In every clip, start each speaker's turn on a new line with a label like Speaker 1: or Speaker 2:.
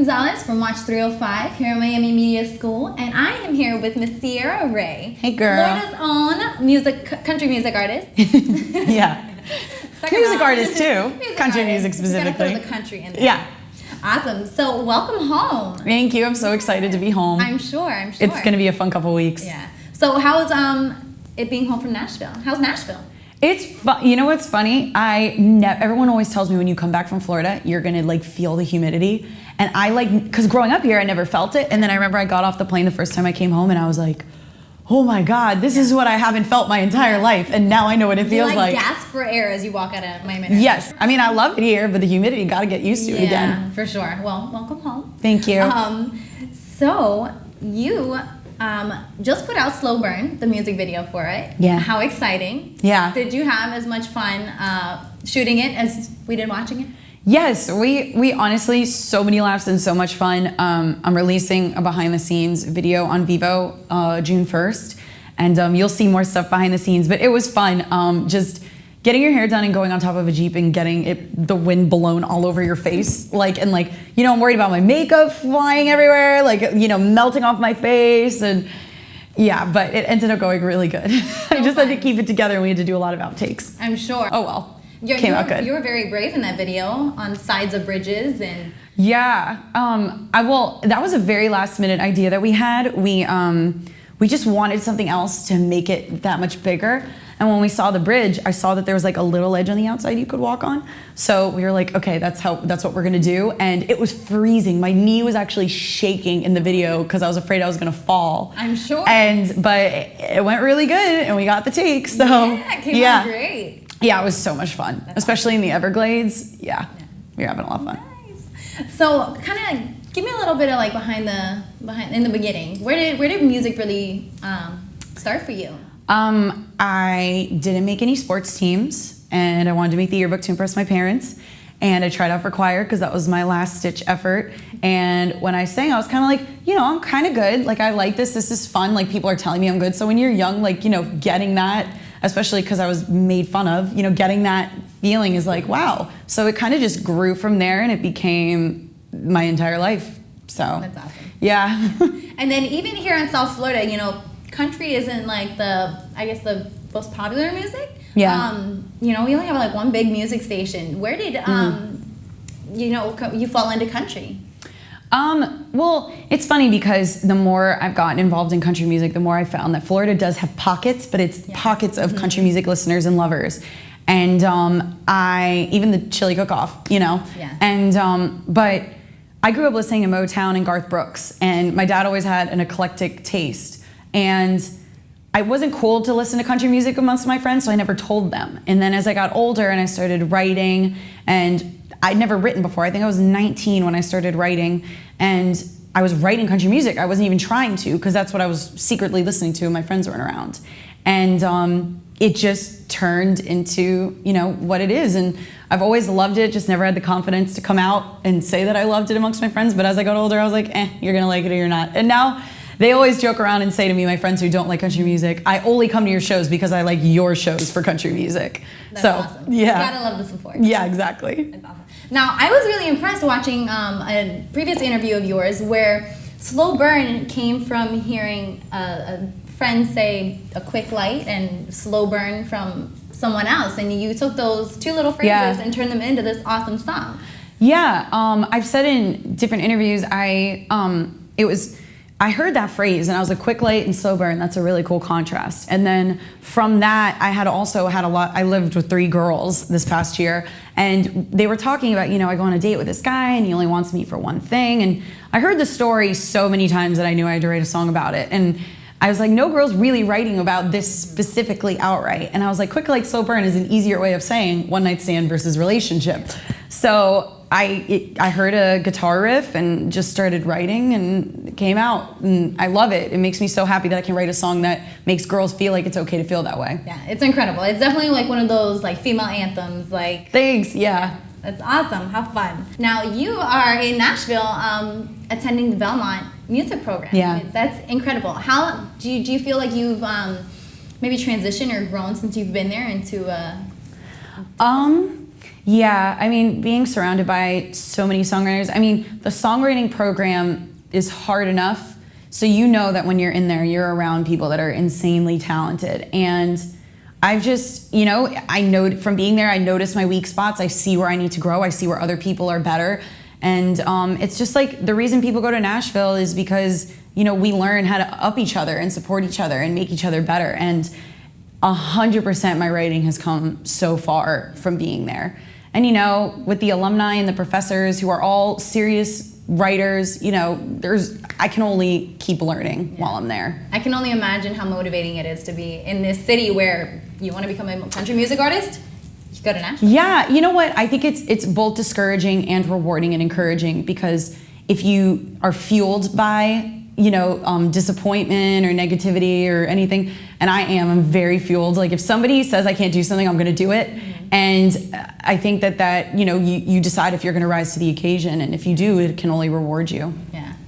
Speaker 1: Gonzalez from Watch 305 here at Miami Media School, and I am here with Miss Ciara Rae.
Speaker 2: Hey, girl.
Speaker 1: Florida's own country music artist.
Speaker 2: Yeah. Music artist too. Country
Speaker 1: artist.
Speaker 2: music specifically.
Speaker 1: You gotta throw the country in there.
Speaker 2: Yeah.
Speaker 1: Awesome. So welcome home.
Speaker 2: Thank you. I'm so excited to be home.
Speaker 1: I'm sure.
Speaker 2: It's gonna be a fun couple weeks.
Speaker 1: Yeah. So how's it being home from Nashville? How's Nashville?
Speaker 2: It's fun. You know what's funny? Everyone always tells me when you come back from Florida, you're gonna like feel the humidity. And because growing up here, I never felt it. And then I remember I got off the plane the first time I came home and I was like, oh my God, this is what I haven't felt my entire life. And now I know what it feels like.
Speaker 1: You gasp for air as you walk out of Miami.
Speaker 2: Yes. I mean, I love it here, but the humidity, gotta get used to it again.
Speaker 1: Yeah, for sure. Well, welcome home.
Speaker 2: Thank you.
Speaker 1: So you just put out Slow Burn, the music video for it.
Speaker 2: Yeah.
Speaker 1: How exciting.
Speaker 2: Yeah.
Speaker 1: Did you have as much fun shooting it as we did watching it?
Speaker 2: Yes, we honestly, so many laughs and so much fun. I'm releasing a behind the scenes video on Vivo June 1st, and you'll see more stuff behind the scenes, but it was fun. Just getting your hair done and going on top of a Jeep and getting the wind blown all over your face. I'm worried about my makeup flying everywhere, melting off my face, and yeah, but it ended up going really good. I just had to keep it together and we had to do a lot of outtakes.
Speaker 1: I'm sure.
Speaker 2: Oh well.
Speaker 1: Came out good. You were very brave in that video on sides of bridges and.
Speaker 2: Yeah, that was a very last minute idea that we had. We just wanted something else to make it that much bigger. And when we saw the bridge, I saw that there was like a little ledge on the outside you could walk on. So we were like, okay, that's what we're gonna do. And it was freezing. My knee was actually shaking in the video because I was afraid I was gonna fall.
Speaker 1: I'm sure.
Speaker 2: But it went really good and we got the take. So
Speaker 1: yeah, it came out great.
Speaker 2: Yeah, it was so much fun, especially in the Everglades. Yeah, we were having a lot of fun.
Speaker 1: Nice. So, kind of give me a little bit of like behind in the beginning. Where did music really start for you?
Speaker 2: I didn't make any sports teams, and I wanted to make the yearbook to impress my parents. And I tried out for choir because that was my last ditch effort. And when I sang, I was kind of like, I'm kind of good. Like, I like this. This is fun. Like, people are telling me I'm good. So when you're young, getting that, especially because I was made fun of, getting that feeling is like, wow. So it kind of just grew from there and it became my entire life. So
Speaker 1: that's awesome.
Speaker 2: Yeah.
Speaker 1: And then even here in South Florida, country isn't like the most popular music.
Speaker 2: Yeah.
Speaker 1: We only have like one big music station. Where did you fall into country?
Speaker 2: Well, it's funny because the more I've gotten involved in country music, the more I found that Florida does have pockets, but it's pockets of country music listeners and lovers. And even the chili cook-off, Yeah. And but I grew up listening to Motown and Garth Brooks, and my dad always had an eclectic taste. And I wasn't cool to listen to country music amongst my friends, so I never told them. And then as I got older and I started writing, and I'd never written before. I think I was 19 when I started writing, and I was writing country music. I wasn't even trying to, because that's what I was secretly listening to when my friends weren't around. And it just turned into, what it is. And I've always loved it, just never had the confidence to come out and say that I loved it amongst my friends. But as I got older, I was like, you're gonna like it or you're not. And now they always joke around and say to me, my friends who don't like country music, I only come to your shows because I like your shows for country music.
Speaker 1: That's awesome.
Speaker 2: Yeah.
Speaker 1: You gotta love the support.
Speaker 2: Yeah, exactly.
Speaker 1: That's awesome. Now, I was really impressed watching a previous interview of yours where Slow Burn came from hearing a friend say a quick light and slow burn from someone else, and you took those two little phrases and turned them into this awesome song. Yeah,
Speaker 2: I've said in different interviews, I heard that phrase and I was like, quick light and slow burn, that's a really cool contrast. And then from that, I lived with 3 girls this past year, and they were talking about, I go on a date with this guy and he only wants me for one thing. And I heard the story so many times that I knew I had to write a song about it. And I was like, no girl's really writing about this specifically outright. And I was like, quick light, slow burn is an easier way of saying one night stand versus relationship. So I heard a guitar riff and just started writing, and it came out, and I love it. It makes me so happy that I can write a song that makes girls feel like it's okay to feel that way.
Speaker 1: Yeah, it's incredible. It's definitely like one of those like female anthems.
Speaker 2: Thanks, yeah.
Speaker 1: That's awesome. How fun. Now you are in Nashville attending the Belmont music program.
Speaker 2: Yeah.
Speaker 1: That's incredible. How do you feel like you've maybe transitioned or grown since you've been there into
Speaker 2: Yeah, I mean, being surrounded by so many songwriters, I mean, the songwriting program is hard enough, so you know that when you're in there, you're around people that are insanely talented. And I've just, I know from being there, I notice my weak spots, I see where I need to grow, I see where other people are better. And it's just like the reason people go to Nashville is because, we learn how to up each other and support each other and make each other better. And 100% my writing has come so far from being there. And with the alumni and the professors who are all serious writers, I can only keep learning while I'm there.
Speaker 1: I can only imagine how motivating it is to be in this city where you want to become a country music artist. You go to Nashville.
Speaker 2: Yeah, you know what? I think it's both discouraging and rewarding and encouraging, because if you are fueled by disappointment or negativity or anything, and I'm very fueled. Like if somebody says I can't do something, I'm going to do it. Mm-hmm. And I think that you decide if you're going to rise to the occasion, and if you do, it can only reward you.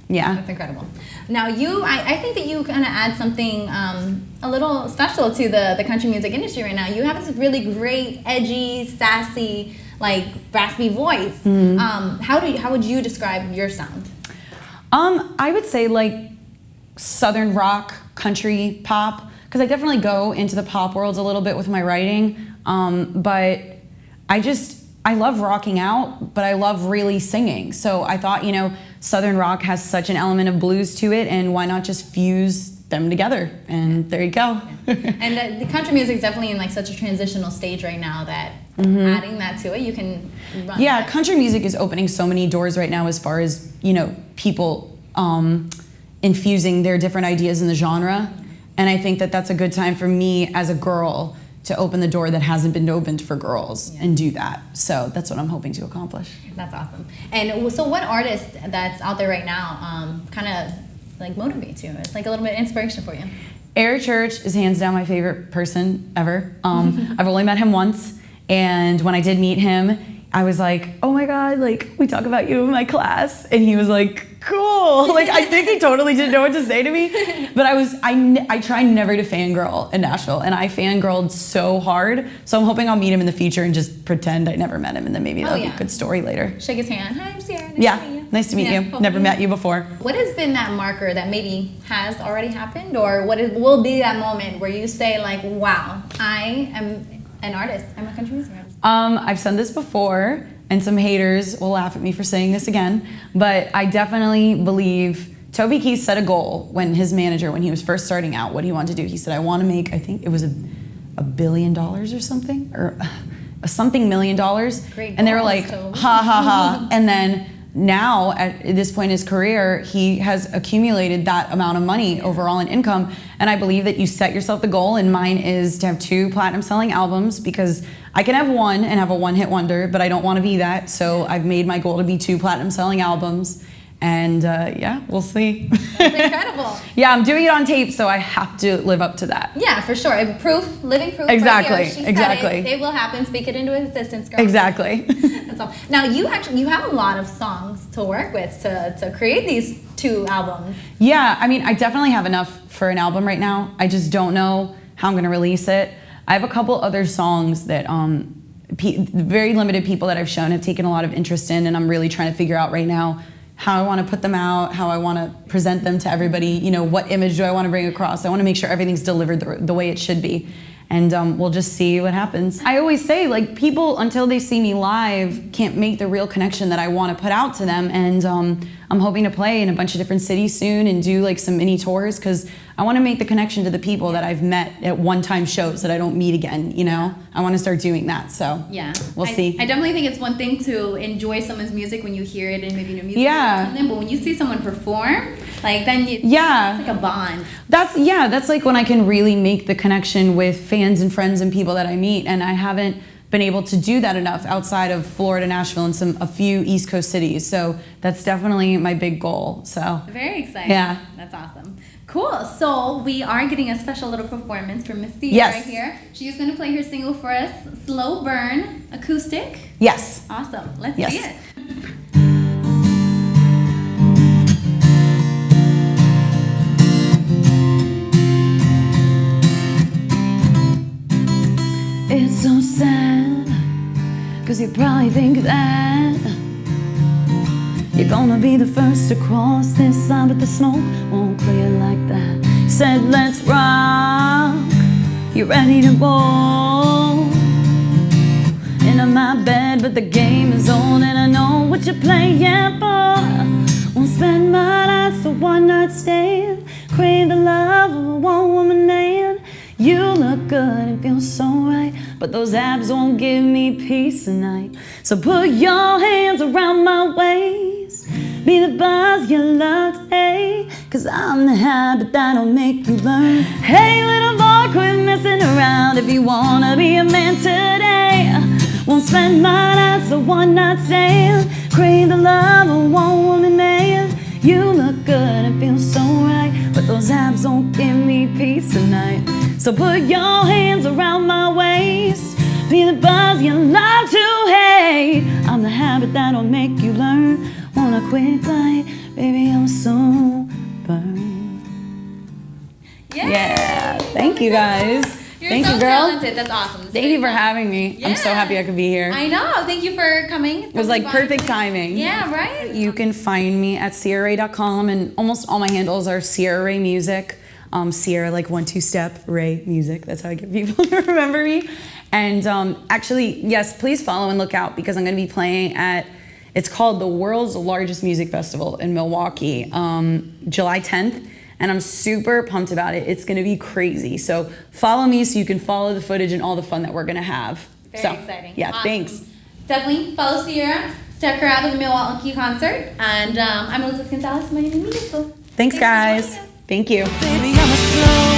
Speaker 2: Yeah,
Speaker 1: that's incredible. Now I think that you kind of add something a little special to the country music industry right now. You have this really great, edgy, sassy, like raspy voice. Mm-hmm. How would you describe your sound?
Speaker 2: I would say like southern rock, country pop, because I definitely go into the pop world a little bit with my writing. But I love rocking out, but I love really singing. So I thought, southern rock has such an element of blues to it, and why not just fuse them together? And there you go.
Speaker 1: And the country music is definitely in like such a transitional stage right now that adding that to it, you can run.
Speaker 2: Yeah, country music is opening so many doors right now as far as, people infusing their different ideas in the genre. And I think that that's a good time for me as a girl to open the door that hasn't been opened for girls and do that. So that's what I'm hoping to accomplish.
Speaker 1: That's awesome. And so what artist that's out there right now kind of like motivates you? It's like a little bit of inspiration for you.
Speaker 2: Eric Church is hands down my favorite person ever. I've only met him once, and when I did meet him, I was like, oh my God, like we talk about you in my class. And he was like, cool. Like I think he totally didn't know what to say to me. But I try never to fangirl in Nashville, and I fangirled so hard. So I'm hoping I'll meet him in the future and just pretend I never met him, and then maybe that'll be a good story later.
Speaker 1: Shake his hand. Hi, I'm Ciara. Nice to meet you.
Speaker 2: Nice to meet you. Never met you before.
Speaker 1: What has been that marker that maybe has already happened, or will be that moment where you say like, wow, I am an artist. I'm a country music artist.
Speaker 2: I've said this before, and some haters will laugh at me for saying this again, but I definitely believe Toby Keith set a goal when his manager, when he was first starting out, what he wanted to do. He said, I want to make, I think it was $1 billion or something, or something $1 million.
Speaker 1: Great.
Speaker 2: And they were like, ha ha ha. And then now, at this point in his career, he has accumulated that amount of money overall in income. And I believe that you set yourself the goal, and mine is to have 2 platinum selling albums, because I can have one and have a one-hit wonder, but I don't want to be that. So I've made my goal to be 2 platinum selling albums. And we'll see.
Speaker 1: That's incredible.
Speaker 2: Yeah, I'm doing it on tape, so I have to live up to that.
Speaker 1: Yeah, for sure. Living proof.
Speaker 2: Exactly,
Speaker 1: right here.
Speaker 2: exactly.
Speaker 1: It will happen. Speak it into existence, girl.
Speaker 2: Exactly.
Speaker 1: That's all. Now you have a lot of songs to work with to create these 2 albums.
Speaker 2: Yeah, I mean, I definitely have enough for an album right now. I just don't know how I'm going to release it. I have a couple other songs that very limited people that I've shown have taken a lot of interest in, and I'm really trying to figure out right now how I want to put them out, how I want to present them to everybody, what image do I want to bring across. I want to make sure everything's delivered the way it should be. And we'll just see what happens. I always say, like, people, until they see me live, can't make the real connection that I want to put out to them. And I'm hoping to play in a bunch of different cities soon and do like some mini tours, because I want to make the connection to the people that I've met at one-time shows that I don't meet again, I want to start doing that. So we'll see.
Speaker 1: I definitely think it's one thing to enjoy someone's music when you hear it and maybe new music.
Speaker 2: Yeah.
Speaker 1: But when you see someone perform, like then it's like a bond.
Speaker 2: That's like when I can really make the connection with fans and friends and people that I meet, and I haven't been able to do that enough outside of Florida, Nashville, and a few East Coast cities. So that's definitely my big goal. So
Speaker 1: very exciting.
Speaker 2: Yeah.
Speaker 1: That's awesome. Cool. So we are getting a special little performance from Miss Ciara right here. She's going to play her single for us, Slow Burn, acoustic.
Speaker 2: Yes.
Speaker 1: Awesome. Let's see it.
Speaker 2: It's so sad 'cause you probably think that you're gonna be the first to cross this line, but the smoke won't clear like that. Said let's rock, you ready to roll into my bed, but the game is on and I know what you're playing for. Won't spend my nights for one night stand, crave the love of a one-woman man. You look good and feel so right, but those abs won't give me peace tonight. So put your hands around my waist, be the buzz you love today, 'cause I'm the habit that'll make you learn. Hey little boy, quit messing around if you wanna be a man today. Won't spend my nights a one night stand, crave the love of one woman man. You look good and feel so right, but those abs don't give me peace tonight. So put your hands around my waist, be the buzz you love to hate. I'm the habit that'll make you learn. Wanna quit light, baby, I'm so burned.
Speaker 1: Yay!
Speaker 2: Yeah, thank you guys.
Speaker 1: You're
Speaker 2: Thank
Speaker 1: so
Speaker 2: you, girl.
Speaker 1: talented. That's awesome.
Speaker 2: Thank you for having me. I'm so
Speaker 1: Yeah.
Speaker 2: happy I could be here.
Speaker 1: I know. Thank you for coming.
Speaker 2: It was like perfect timing.
Speaker 1: Yeah, right?
Speaker 2: You can find me at ciararae.com, and almost all my handles are Ciara Rae Music. Ciara, like 1-2 step, Rae Music. That's how I get people to remember me. And actually, yes, please follow and look out, because I'm going to be playing at, it's called the world's largest music festival in Milwaukee, July 10th. And I'm super pumped about it. It's going to be crazy. So follow me so you can follow the footage and all the fun that we're going to have.
Speaker 1: Very exciting.
Speaker 2: Yeah,
Speaker 1: Awesome.
Speaker 2: Thanks.
Speaker 1: Definitely follow Ciara. Check her out at the Milwaukee concert. And I'm Elizabeth Gonzalez. My name is Nashville.
Speaker 2: Thanks, guys.
Speaker 1: For joining us.
Speaker 2: Thank you.
Speaker 3: Baby, I'm a slow